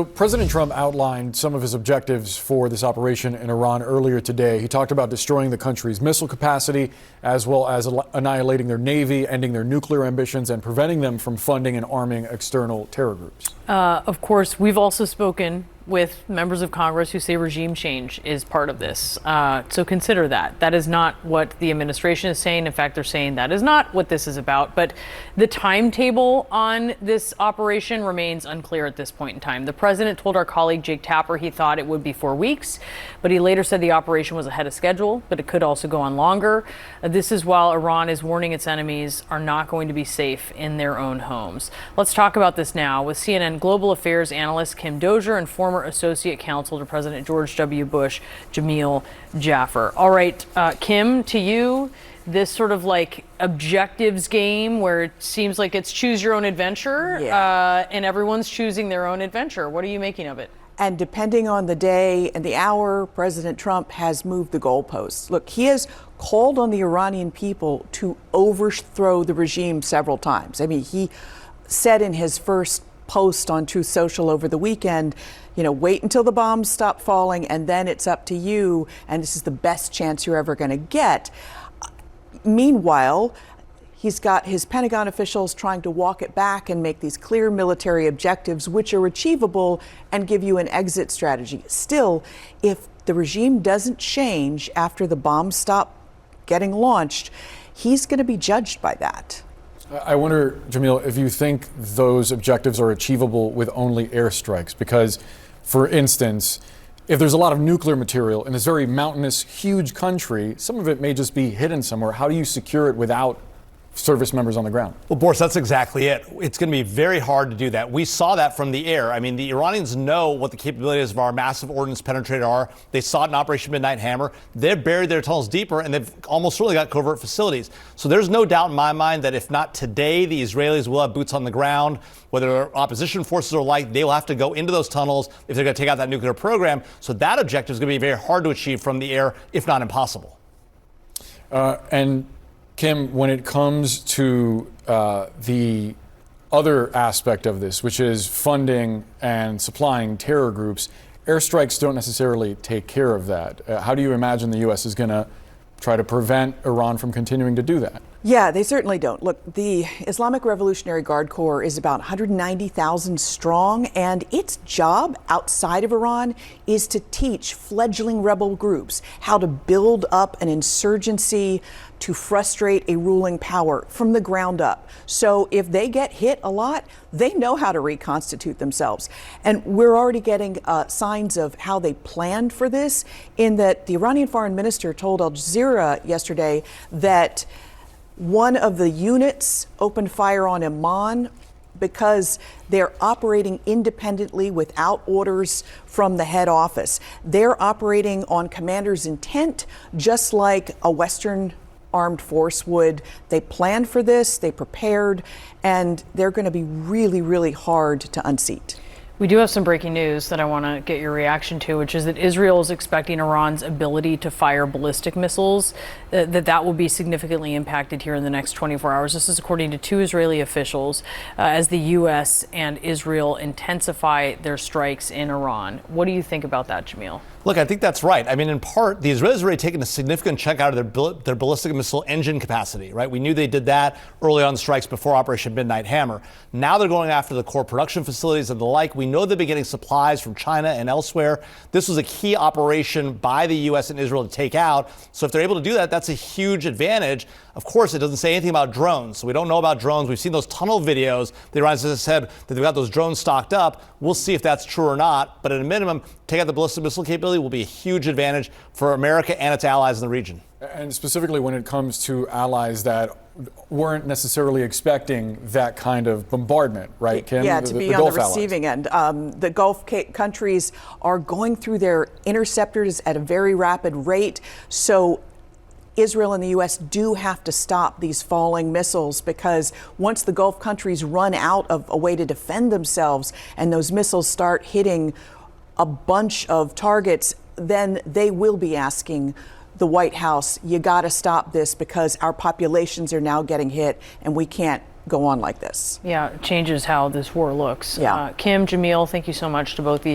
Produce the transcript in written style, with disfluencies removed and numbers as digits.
President Trump outlined some of his objectives for this operation in Iran earlier today. He talked about destroying the country's missile capacity, as well as annihilating their navy, ending their nuclear ambitions, and preventing them from funding and arming external terror groups. Of course, we've also spoken with members of Congress who say regime change is part of this. So consider that. That is not what the administration is saying. In fact, they're saying that is not what this is about. But the timetable on this operation remains unclear at this point in time. The president told our colleague Jake Tapper he thought it would be 4 weeks, but he later said the operation was ahead of schedule, but it could also go on longer. This is while Iran is warning its enemies are not going to be safe in their own homes. Let's talk about this now with CNN Global Affairs analyst Kim Dozier and former Associate Counsel to President George W. Bush, Jamil Jaffer. All right, Kim, to you, this sort of like objectives game where it seems like it's choose your own adventure, and everyone's choosing their own adventure. What are you making of it? And depending on the day and the hour, President Trump has moved the goalposts. Look, he has called on the Iranian people to overthrow the regime several times. I mean, he said in his first post on Truth Social over the weekend, wait until the bombs stop falling and then it's up to you, and this is the best chance you're ever going to get. Meanwhile, he's got his Pentagon officials trying to walk it back and make these clear military objectives, which are achievable, and give you an exit strategy. Still, if the regime doesn't change after the bombs stop getting launched, he's going to be judged by that. I wonder, Jamil, if you think those objectives are achievable with only airstrikes, because, for instance, if there's a lot of nuclear material in this very mountainous, huge country, some of it may just be hidden somewhere. How do you secure it without service members on the ground? Well, Boris, that's exactly it. It's going to be very hard to do that. We saw that from the air. I mean, the Iranians know what the capabilities of our massive ordnance penetrator are. They saw it in Operation Midnight Hammer. They've buried their tunnels deeper, and they've almost certainly got covert facilities. So there's no doubt in my mind that if not today, the Israelis will have boots on the ground. Whether opposition forces are like, they will have to go into those tunnels if they're going to take out that nuclear program. So that objective is going to be very hard to achieve from the air, if not impossible. And Kim, when it comes to the other aspect of this, which is funding and supplying terror groups, airstrikes don't necessarily take care of that. How do you imagine the U.S. is going to try to prevent Iran from continuing to do that? Yeah, they certainly don't. Look, the Islamic Revolutionary Guard Corps is about 190,000 strong, and its job outside of Iran is to teach fledgling rebel groups how to build up an insurgency to frustrate a ruling power from the ground up. So if they get hit a lot, they know how to reconstitute themselves. And we're already getting signs of how they planned for this, in that the Iranian foreign minister told Al Jazeera yesterday that one of the units opened fire on Amman because they're operating independently without orders from the head office. They're operating on commander's intent, just like a Western armed force would. They planned for this, they prepared, and they're going to be really, really hard to unseat. We do have some breaking news that I want to get your reaction to, which is that Israel is expecting Iran's ability to fire ballistic missiles, that will be significantly impacted here in the next 24 hours. This is according to two Israeli officials, as the U.S. and Israel intensify their strikes in Iran. What do you think about that, Jamil? Look, I think that's right. I mean, in part, the Israelis have already taken a significant chunk out of their ballistic missile engine capacity, right? We knew they did that early on strikes before Operation Midnight Hammer. Now they're going after the core production facilities and the like. We know they've been getting supplies from China and elsewhere. This was a key operation by the U.S. and Israel to take out. So if they're able to do that, that's a huge advantage. Of course, it doesn't say anything about drones. So we don't know about drones. We've seen those tunnel videos. The Iranians have said that they've got those drones stocked up. We'll see if that's true or not. But at a minimum, take out the ballistic missile capability will be a huge advantage for America and its allies in the region. And specifically when it comes to allies that weren't necessarily expecting that kind of bombardment, right, Kim? Yeah, to be on the receiving end. The Gulf countries are going through their interceptors at a very rapid rate. So Israel and the U.S. do have to stop these falling missiles, because once the Gulf countries run out of a way to defend themselves and those missiles start hitting a bunch of targets, then they will be asking the White House, you got to stop this because our populations are now getting hit and we can't go on like this. Yeah, it changes how this war looks. Yeah. Kim, Jamil, thank you so much to both of you.